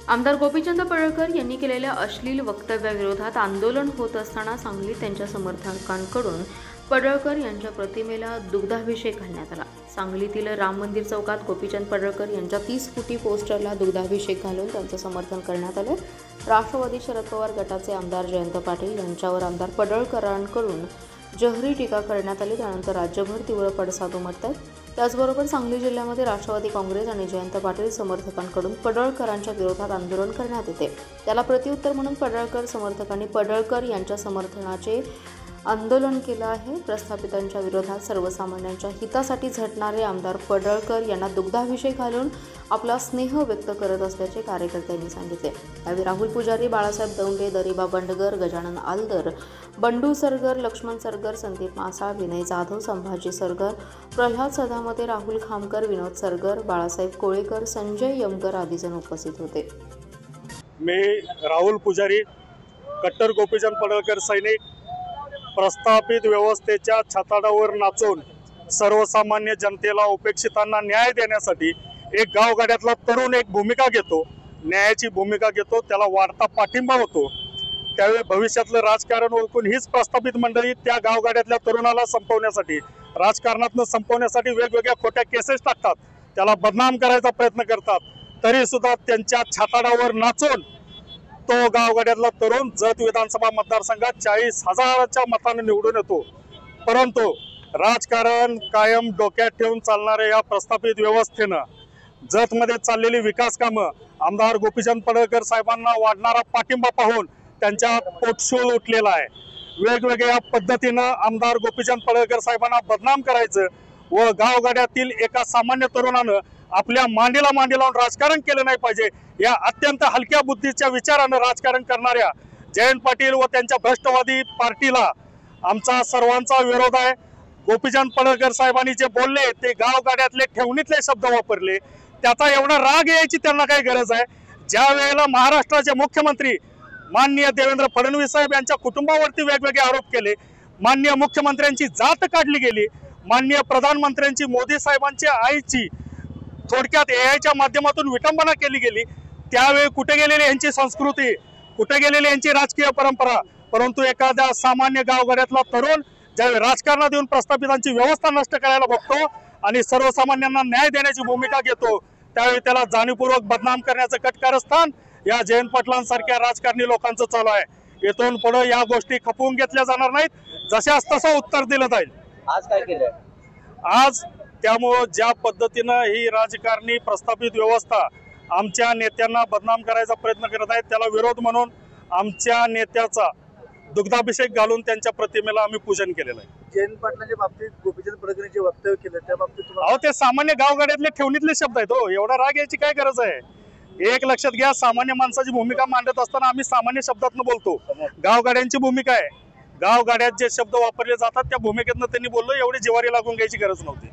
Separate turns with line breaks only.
आमदार गोपीचंद पडळकर यांनी केलेल्या अश्लील वक्तव्याविरोधात आंदोलन होत असताना सांगलीत त्यांच्या समर्थकांकडून पडळकर यांच्या प्रतिमेला दुग्धाभिषेक घालण्यात आला। सांगलीतील राम मंदिर चौकात गोपीचंद पडळकर यांच्या 30 फुटी पोस्टरला दुग्धाभिषेक घालून त्यांचे समर्थन करण्यात आले। राष्ट्रवादी शरद पवार गटाचे आमदार जयंत पाटील यांच्यावर आमदार पडळकरांकडून जहरी टीका करण्यात आली। त्यानंतर राज्यभर तीव्र पडसाद उमटतात। त्याचबरोबर सांगली जिल्ह्यामध्ये राष्ट्रवादी काँग्रेस आणि जयंत पाटील समर्थकांकडून पडळकरांच्या विरोधात आंदोलन करण्यात येते। त्याला प्रत्युत्तर म्हणून पडळकर समर्थकांनी पडळकर यांच्या समर्थनाचे आंदोलन केलं आहे। प्रस्थापितांच्या विरोधात सर्वसामान्यांच्या हितासाठी झटणारे आमदार पडळकर यांना दुग्धाभिषेक घालून आपला स्नेह व्यक्त करत असल्याचे कार्यकर्त्यांनी सांगितले। यावेळी राहुल पुजारी, बाळासाहेब दौंडे, दरिबा बंडगर, गजानन आलदर, बंडू सरगर, लक्ष्मण सरगर, संदीप मासा, विनय जाधव, संभाजी सरगर, प्रल्हाद सदामते, राहुल खामकर, विनोद सरगर, बाळासाहेब कोळेकर, संजय यमगर आदी जण उपस्थित होते।
मी राहुल पुजारी, कट्टर गोपीचंद पडळकर सैनिक, प्रस्थापित व्यवस्थेच्या छताडावर नाचून सर्वसामान्य जनतेला, उपेक्षितांना न्याय देण्यासाठी एक गावगाड्यातला तरुण एक भूमिका घेतो, न्यायाची भूमिका घेतो, त्याला वाढता पाठिंबा होतो। त्यावेळी भविष्यातलं राजकारण ओळखून हीच प्रस्थापित मंडळी त्या गावगाड्यातल्या तरुणाला संपवण्यासाठी, राजकारणातून संपवण्यासाठी वेगवेगळ्या खोट्या केसेस टाकतात, त्याला बदनाम करायचा प्रयत्न करतात। तरी सुद्धा त्यांच्या छताडावर नाचून तो गावगाड्यातला तरुण जत विधानसभा मतदारसंघात 40,000च्या मताने निवडून येतो। परंतु राजकारण कायम डोक्यात ठेवून चालणाऱ्या या प्रस्थापित व्यवस्थेनं जतमध्ये चाललेली विकास कामं, आमदार गोपीचंद पडळकर साहेबांना वाढणारा पाठिंबा पाहून त्यांच्या पोटशूळ उठलेला आहे। वेगवेगळ्या पद्धतीनं आमदार गोपीचंद पडळकर साहेबांना बदनाम करायचं व गावगाड्यातील एका सामान्य तरुणानं आपल्या मांडीला मांडी लावून राजकारण केलं नाही पाहिजे, या अत्यंत हलक्या बुद्धीच्या विचारानं राजकारण करणाऱ्या जयंत पाटील व त्यांच्या भ्रष्टवादी पार्टीला आमचा सर्वांचा विरोध आहे। गोपीचंद पडळकर साहेबांनी जे बोलले ते गावगाड्यातले ठेवणीतले शब्द वापरले, त्याचा एवढा राग यायची त्यांना काय गरज आहे? ज्या वेळेला महाराष्ट्राचे मुख्यमंत्री माननीय देवेंद्र फडणवीस साहेब यांच्या कुटुंबावरती वेगवेगळे आरोप केले, माननीय मुख्यमंत्र्यांची जात काढली गेली, माननीय प्रधानमंत्र्यांची, मोदी साहेबांच्या आईची थोडक्यात एआयच्या माध्यमातून विटंबना केली गेली, त्यावेळी कुठे गेलेली यांची संस्कृती, कुठे गेलेली यांची राजकीय परंपरा? परंतु एखाद्या सामान्य गावगाड्यातला तरुण ज्यावेळी राजकारणात येऊन प्रस्थापितांची व्यवस्था नष्ट करायला बघतो आणि सर्वसामान्यांना न्याय देण्याची भूमिका घेतो, त्यावेळी त्याला जाणीवपूर्वक बदनाम करण्याचं कटकारस्थान या जयंत पाटलांसारख्या राजकारणी लोकांचं चालू आहे। इथून पुढे या गोष्टी खपवून घेतल्या जाणार नाहीत, जशास तसं उत्तर दिलं जाईल।
आज काय केलं?
आज त्यामुळे ज्या पद्धतीनं ही राजकारणी प्रस्थापित व्यवस्था आमच्या नेत्यांना बदनाम करायचा प्रयत्न करत आहेत, त्याला विरोध म्हणून आमच्या नेत्याचा दुग्धाभिषेक घालून त्यांच्या प्रतिमेला आम्ही पूजन केलेलं आहे।
जयंत पाटलांच्या बाबतीत गोपीचंद पडळकरांचे वक्तव्य केलं, त्या बाबतीत
अहो ते सामान्य गावगाड्यातले ठेवणीतले शब्द आहेत, हो एवढा राग यायची काय गरज आहे? एक लक्षात घ्या, सामान्य माणसाची भूमिका मांडत असताना आम्ही सामान्य शब्दातनं बोलतो, गावगाड्यांची भूमिका आहे, गावगाड्यात जे शब्द वापरले जातात त्या भूमिकेतनं त्यांनी बोललो, एवढी जिवारी लागून घ्यायची गरज नव्हती।